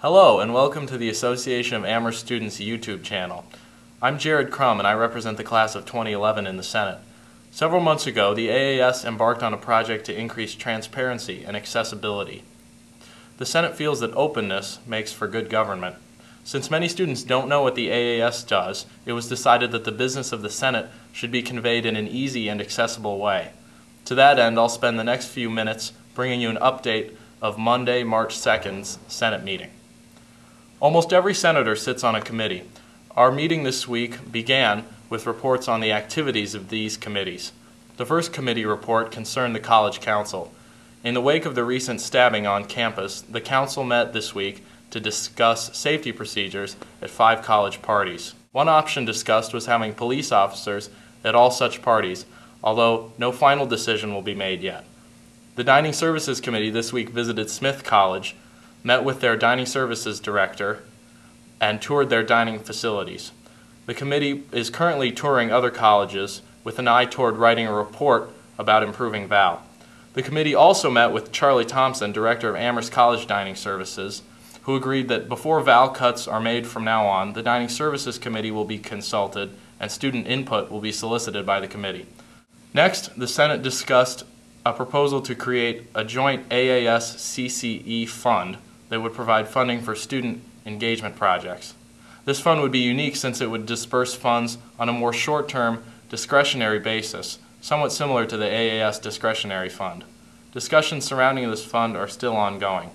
Hello and welcome to the Association of Amherst Students YouTube channel. I'm Crum and I represent the class of 2011 in the Senate. Several months ago, the AAS embarked on a project to increase transparency and accessibility. The Senate feels that openness makes for good government. Since many students don't know what the AAS does, it was decided that the business of the Senate should be conveyed in an easy and accessible way. To that end, I'll spend the next few minutes bringing you an update of Monday, March 2nd's Senate meeting. Almost every senator sits on a committee. Our meeting this week began with reports on the activities of these committees. The first committee report concerned the College Council. In the wake of the recent stabbing on campus, the Council met this week to discuss safety procedures at 5 college parties. One option discussed was having police officers at all such parties, although no final decision will be made yet. The Dining Services Committee this week visited Smith College, met with their dining services director, and toured their dining facilities. The committee is currently touring other colleges with an eye toward writing a report about improving Val. The committee also met with Charlie Thompson, director of Amherst College Dining Services, who agreed that before Val cuts are made from now on, the Dining Services Committee will be consulted and student input will be solicited by the committee. Next, the Senate discussed a proposal to create a joint AAS-CCE fund that would provide funding for student engagement projects. This fund would be unique since it would disperse funds on a more short-term discretionary basis, somewhat similar to the AAS discretionary fund. Discussions surrounding this fund are still ongoing.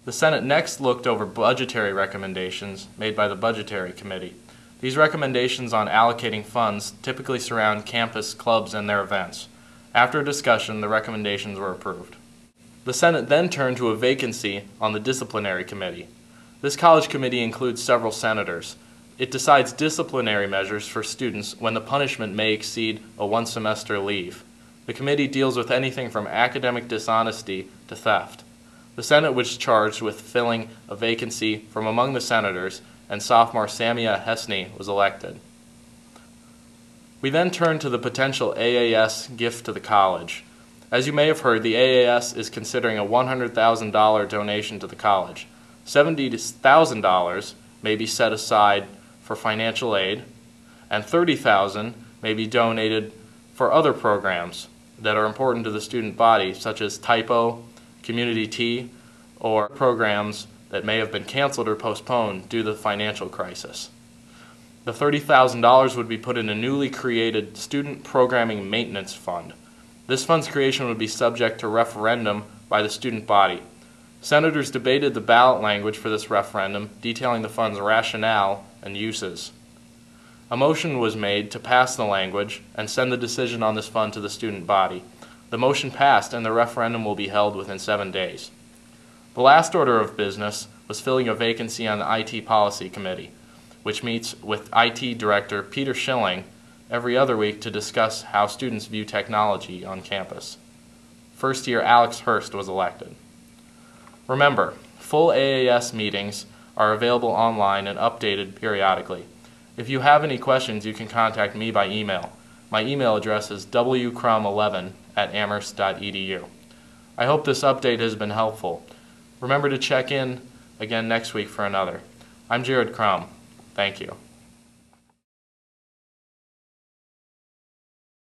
The Senate next looked over budgetary recommendations made by the Budgetary Committee. These recommendations on allocating funds typically surround campus clubs and their events. After discussion, the recommendations were approved. The Senate then turned to a vacancy on the Disciplinary Committee. This college committee includes several senators. It decides disciplinary measures for students when the punishment may exceed a one-semester leave. The committee deals with anything from academic dishonesty to theft. The Senate was charged with filling a vacancy from among the senators, and sophomore Samia Hesney was elected. We then turned to the potential AAS gift to the college. As you may have heard, the AAS is considering a $100,000 donation to the college. $70,000 may be set aside for financial aid, and $30,000 may be donated for other programs that are important to the student body, such as typo, community tea, or programs that may have been canceled or postponed due to the financial crisis. The $30,000 would be put in a newly created Student Programming Maintenance Fund. This fund's creation would be subject to referendum by the student body. Senators debated the ballot language for this referendum, detailing the fund's rationale and uses. A motion was made to pass the language and send the decision on this fund to the student body. The motion passed and the referendum will be held within 7 days. The last order of business was filling a vacancy on the IT Policy Committee, which meets with IT Director Peter Schilling every other week to discuss how students view technology on campus. First year Alex Hurst was elected. Remember, full AAS meetings are available online and updated periodically. If you have any questions, you can contact me by email. My email address is wcrum11@amherst.edu. I hope this update has been helpful. Remember to check in again next week for another. I'm Crum. Thank you.